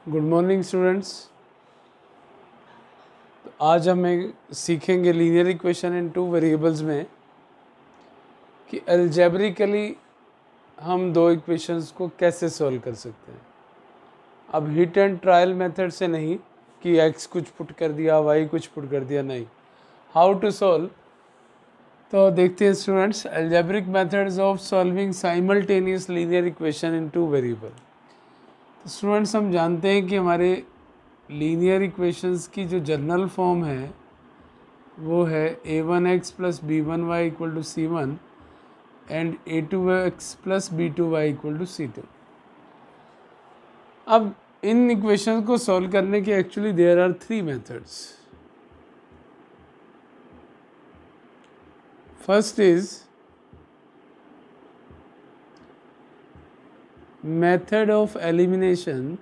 Good morning students. तो आज हम सीखेंगे linear equation in two variables में कि अलजेब्रिकली हम दो इक्वेशंस को कैसे सॉल्व कर सकते हैं। अब हिट एंड ट्रायल मेथड से नहीं कि x कुछ पुट कर दिया y कुछ पुट कर दिया, नहीं, हाउ टू सॉल्व। तो देखते हैं students, algebraic methods of solving simultaneous linear equation in two variable. तो स्टूडेंट्स हम जानते हैं कि हमारे लीनियर इक्वेशंस की जो जनरल फॉर्म है वो है a1x plus b1y equal to c1 and a2x plus b2y equal to c2। अब इन इक्वेशंस को सॉल्व करने के actually there are three methods. First is method of elimination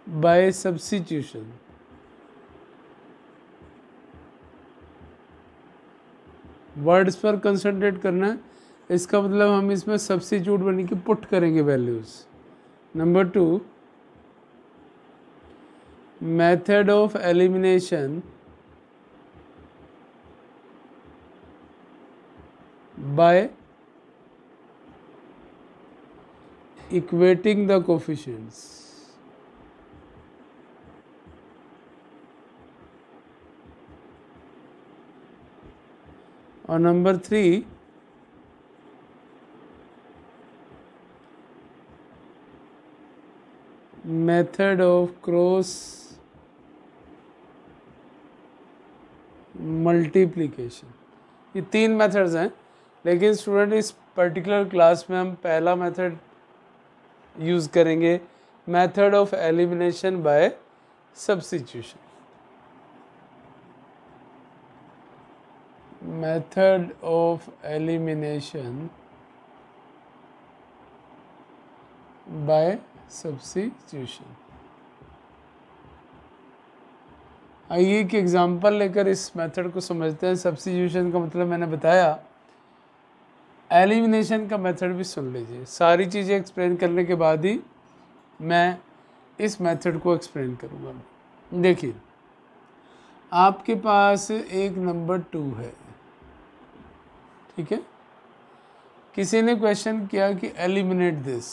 by substitution. Words पर कंसंट्रेट करना है, इसका मतलब हम इसमें सब्स्टिट्यूट बन के पुट करेंगे values. Number two, method of elimination by equating the coefficients. और number three, method of cross multiplication. ये तीन मेथड्स हैं, लेकिन स्टूडेंट इस पर्टिकुलर क्लास में हम पहला मेथड यूज़ करेंगे, method of elimination by substitution. Method of elimination by substitution. आइए एक एग्जांपल लेकर इस मेथड को समझते हैं। सब्स्टिट्यूशन का मतलब मैंने बताया, एलिमिनेशन का मेथड भी सुन लीजिए। सारी चीज़ें एक्सप्लेन करने के बाद ही मैं इस मेथड को एक्सप्लेन करूँगा। देखिए, आपके पास एक नंबर 2 है, ठीक है। किसी ने क्वेश्चन किया कि एलिमिनेट दिस,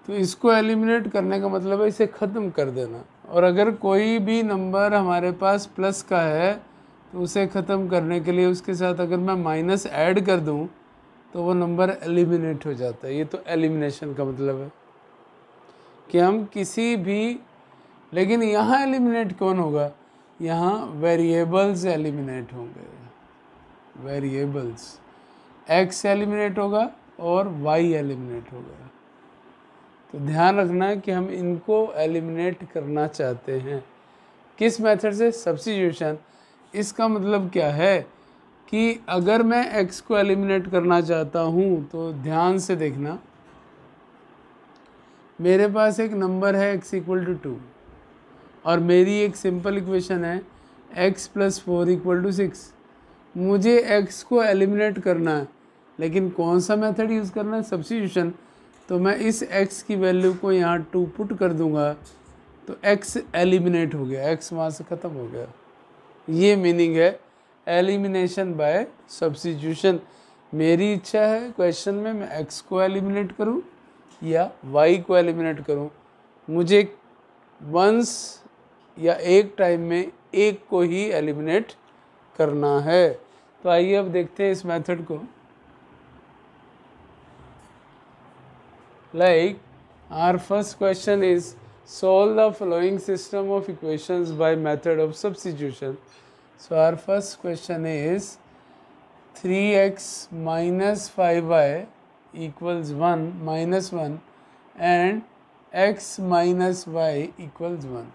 तो इसको एलिमिनेट करने का मतलब है इसे ख़त्म कर देना। और अगर कोई भी नंबर हमारे पास प्लस का है तो उसे ख़त्म करने के लिए उसके साथ अगर मैं माइनस ऐड कर दूं तो वो नंबर एलिमिनेट हो जाता है। ये तो एलिमिनेशन का मतलब है कि हम किसी भी, लेकिन यहाँ एलिमिनेट कौन होगा, यहाँ वेरिएबल्स एलिमिनेट होंगे। वेरिएबल्स, x एलिमिनेट होगा और y एलिमिनेट होगा। तो ध्यान रखना है कि हम इनको एलिमिनेट करना चाहते हैं। किस मेथड से? सब्स्टिट्यूशन। इसका मतलब क्या है कि अगर मैं x को एलिमिनेट करना चाहता हूँ तो ध्यान से देखना, मेरे पास एक नंबर है x इक्वल टू 2 और मेरी एक सिंपल इक्वेशन है x प्लस 4 इक्वल टू 6। मुझे x को एलिमिनेट करना है, लेकिन कौन सा मेथड यूज़ करना है? सब्स्टिट्यूशन। तो मैं इस x की वैल्यू को यहाँ 2 पुट कर दूंगा तो x एलिमिनेट हो गया, x वहाँ से ख़त्म हो गया। ये मीनिंग है एलिमिनेशन बाय सब्स्टिट्यूशन। मेरी इच्छा है क्वेश्चन में मैं x को एलिमिनेट करूँ या y को एलिमिनेट करूँ, मुझे वंस या एक टाइम में एक को ही एलिमिनेट करना है। तो आइए अब देखते हैं इस मेथड को। Like our first question is, solve the following system of equations by method of substitution. So our first question is 3x minus 5y equals 1 minus 1 and x minus y equals 1.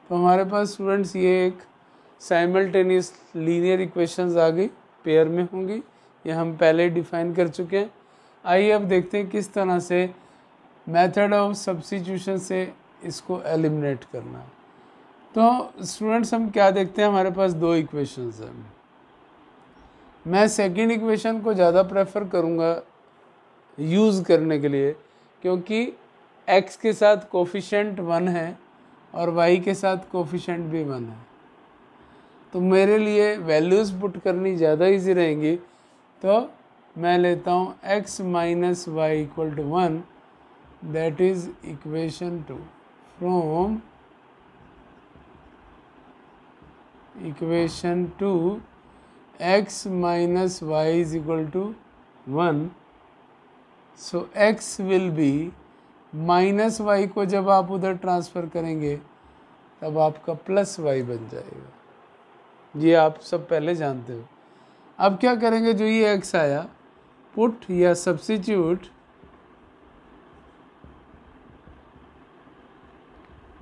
तो हमारे पास students ये एक simultaneous linear equations आ गई, pair में होंगी, ये हम पहले डिफाइन कर चुके हैं। आइए अब देखते हैं किस तरह से मेथड ऑफ सब्स्टिट्यूशन से इसको एलिमिनेट करना है। तो स्टूडेंट्स हम क्या देखते हैं, हमारे पास दो इक्वेशंस हैं। मैं सेकंड इक्वेशन को ज़्यादा प्रेफर करूँगा यूज़ करने के लिए, क्योंकि x के साथ कोफिशेंट 1 है और y के साथ कोफिशेंट भी 1 है, तो मेरे लिए वैल्यूज़ पुट करनी ज़्यादा इजी रहेंगी। तो मैं लेता हूँ x minus y equal to 1, that is equation 2 from equation 2 x minus y is equal to 1। So x will be minus y को जब आप उधर ट्रांसफ़र करेंगे तब आपका प्लस वाई बन जाएगा। ये आप सब पहले जानते हो। अब क्या करेंगे, जो ये x आया पुट या substitute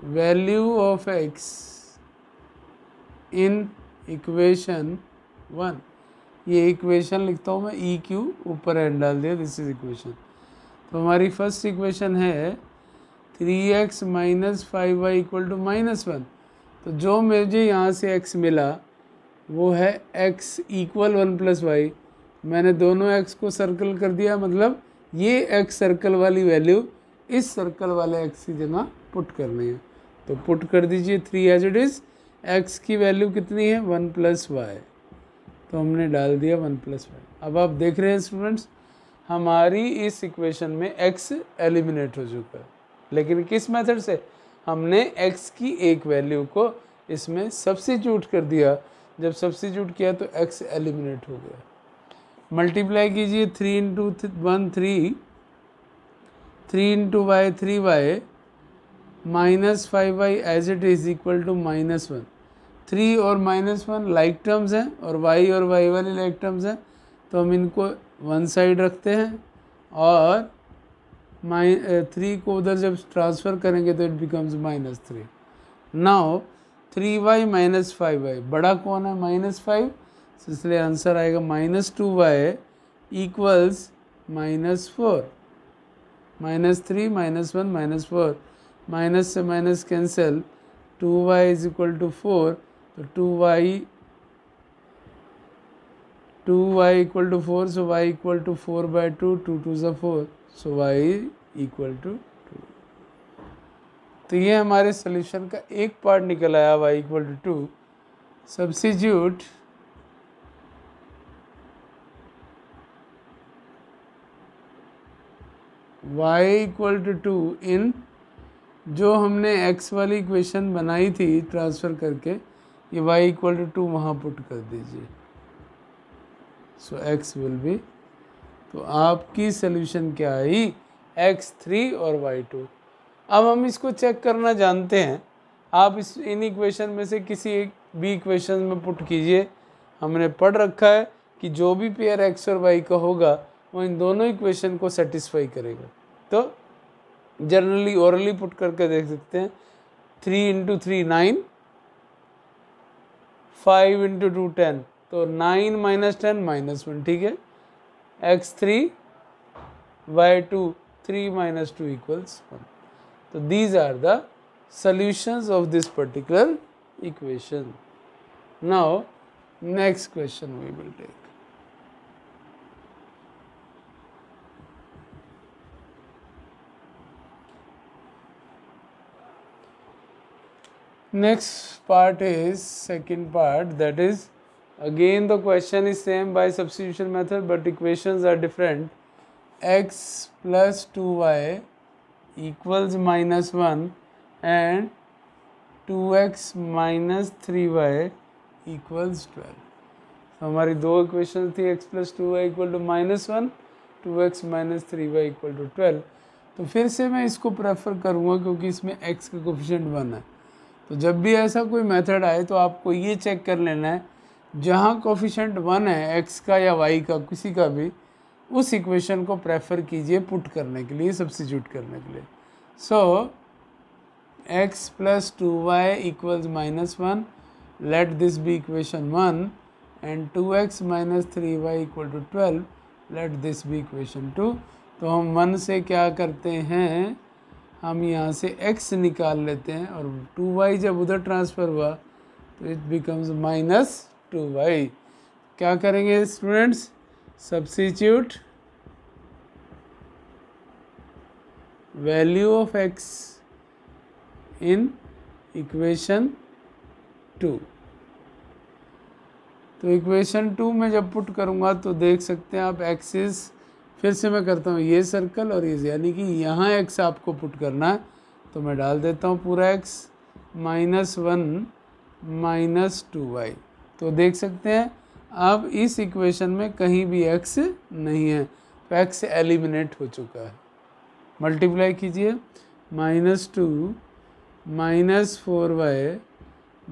value of x in equation 1, ये इक्वेशन लिखता हूँ मैं ई क्यू, ऊपर एन डाल दिया, दिस इज इक्वेशन। तो हमारी फर्स्ट इक्वेशन है 3x minus 5y equal to -1। तो जो मुझे यहाँ से x मिला वो है x इक्वल 1 प्लस वाई। मैंने दोनों x को सर्कल कर दिया, मतलब ये x सर्कल वाली वैल्यू इस सर्कल वाले x की जगह पुट करनी है। तो पुट कर दीजिए 3 एज इट इज़। x की वैल्यू कितनी है 1 प्लस वाई, तो हमने डाल दिया 1 प्लस वाई। अब आप देख रहे हैं स्टूडेंट्स, हमारी इस इक्वेशन में x एलिमिनेट हो चुका है, लेकिन किस मेथड से? हमने x की एक वैल्यू को इसमें सब्स्टिट्यूट कर दिया। जब सब्स्टिट्यूट किया तो x एलिमिनेट हो गया। मल्टीप्लाई कीजिए 3 into 1 3, 3 into y 3y minus 5y as it is equal to -1। 3 और -1 लाइक टर्म्स हैं और y वाली लाइक टर्म्स हैं, तो हम इनको वन साइड रखते हैं और 3 को उधर जब ट्रांसफ़र करेंगे तो it becomes -3। Now 3y minus 5y, बड़ा कौन है -5, इसलिए आंसर आएगा -2y इक्वल्स -4। -3 -1 -4, माइनस से minus cancel, 2y is equal to 4, तो 2y equal to 4, so y equal to 4/2, 2 2 ज़ा 4, सो y इक्वल टू 2। तो ये हमारे सोल्यूशन का एक पार्ट निकल आया, y equal to 2। Substitute y equal to 2 in जो हमने x वाली इक्वेशन बनाई थी ट्रांसफ़र करके, ये y इक्वल टू 2 वहाँ पुट कर दीजिए। सो x विल बी, तो आपकी सोल्यूशन क्या आई, x3 और y2। अब हम इसको चेक करना जानते हैं। आप इन इक्वेशन में से किसी एक भी इक्वेशन में पुट कीजिए। हमने पढ़ रखा है कि जो भी पेयर x और y का होगा वो इन दोनों इक्वेशन को सेटिस्फाई करेगा। तो जनरली ओरली पुट करके देख सकते हैं। 3 इंटू 3 9, 5 इंटू 2 10, तो 9 माइनस 10 -1, ठीक है। x3 y2 3 minus 2 equals 1. So these are the solutions of this particular equation. Now next question we will take. Next part is second part, that is again the question is same by substitution method but equations are different. X plus 2y equals -1 and 2x minus 3y equals 12. तो हमारी दो equation थी, x plus 2y equal to -1, 2x minus 3y equal to 12. तो फिर से मैं इसको prefer करूँगा क्योंकि इसमें x का कोफिशिएंट 1 है। तो जब भी ऐसा कोई मेथड आए तो आपको ये चेक कर लेना है जहाँ कोफिशिएंट 1 है x का या y का किसी का भी, उस इक्वेशन को प्रेफर कीजिए पुट करने के लिए, सब्स्टिट्यूट करने के लिए। सो x plus 2y equals -1, let this be equation 1, and 2x minus 3y equal to 12, let this be equation 2. तो हम 1 से क्या करते हैं, हम यहाँ से x निकाल लेते हैं और 2y जब उधर ट्रांसफ़र हुआ तो इट बिकम्स -2y. क्या करेंगे students, substitute value of x in equation 2। तो इक्वेशन 2 में जब पुट करूँगा तो देख सकते हैं आप एक्सिस, फिर से मैं करता हूँ ये सर्कल और ये, यानी कि यहाँ x आपको पुट करना है, तो मैं डाल देता हूँ पूरा x -1 -2y। तो देख सकते हैं अब इस इक्वेशन में कहीं भी x नहीं है, तो x एलिमिनेट हो चुका है। मल्टीप्लाई कीजिए, -2 -4y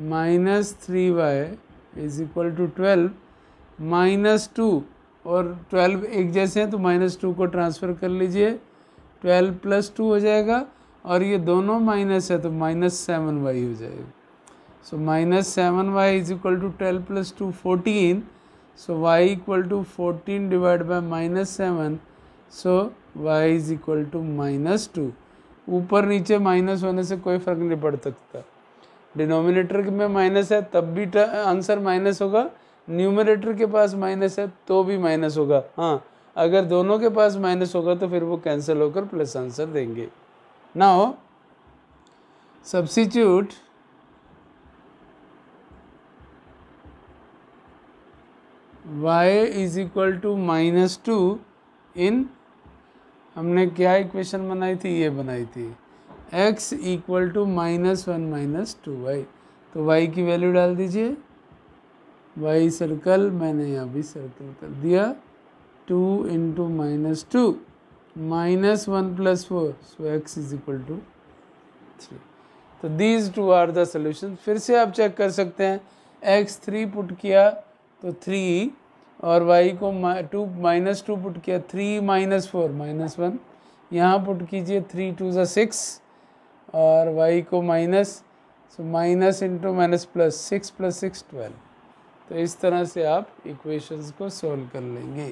-3y is equal to 12, -2 और 12 एक जैसे हैं तो -2 को ट्रांसफ़र कर लीजिए, 12 + 2 हो जाएगा, और ये दोनों माइनस है तो -7y हो जाएगा। So -7y is equal to 12 + 2 14, so y equal to 14 divide by -7, so y is equal to -2। ऊपर नीचे माइनस होने से कोई फ़र्क नहीं पड़ सकता, डिनोमिनेटर में माइनस है तब भी आंसर माइनस होगा, न्यूमरेटर के पास माइनस है तो भी माइनस होगा। हाँ, अगर दोनों के पास माइनस होगा तो फिर वो कैंसिल होकर प्लस आंसर देंगे। Now substitute y is equal to -2 in, हमने क्या इक्वेशन बनाई थी, ये बनाई थी, x इक्वल टू -1 -2y। तो y की वैल्यू डाल दीजिए, y सर्कल मैंने यहाँ भी सर्कल कर दिया, 2 × -2 -1 + 4, so x is equal to 3। तो these two are the solution. फिर से आप चेक कर सकते हैं, x 3 पुट किया तो 3, और y को -2 पुट किया, 3 - 4 -1, यहाँ पुट कीजिए 3 × 2 = 6, और y को minus, so minus into minus plus, 6 + 6 12। तो इस तरह से आप इक्वेशंस को सॉल्व कर लेंगे।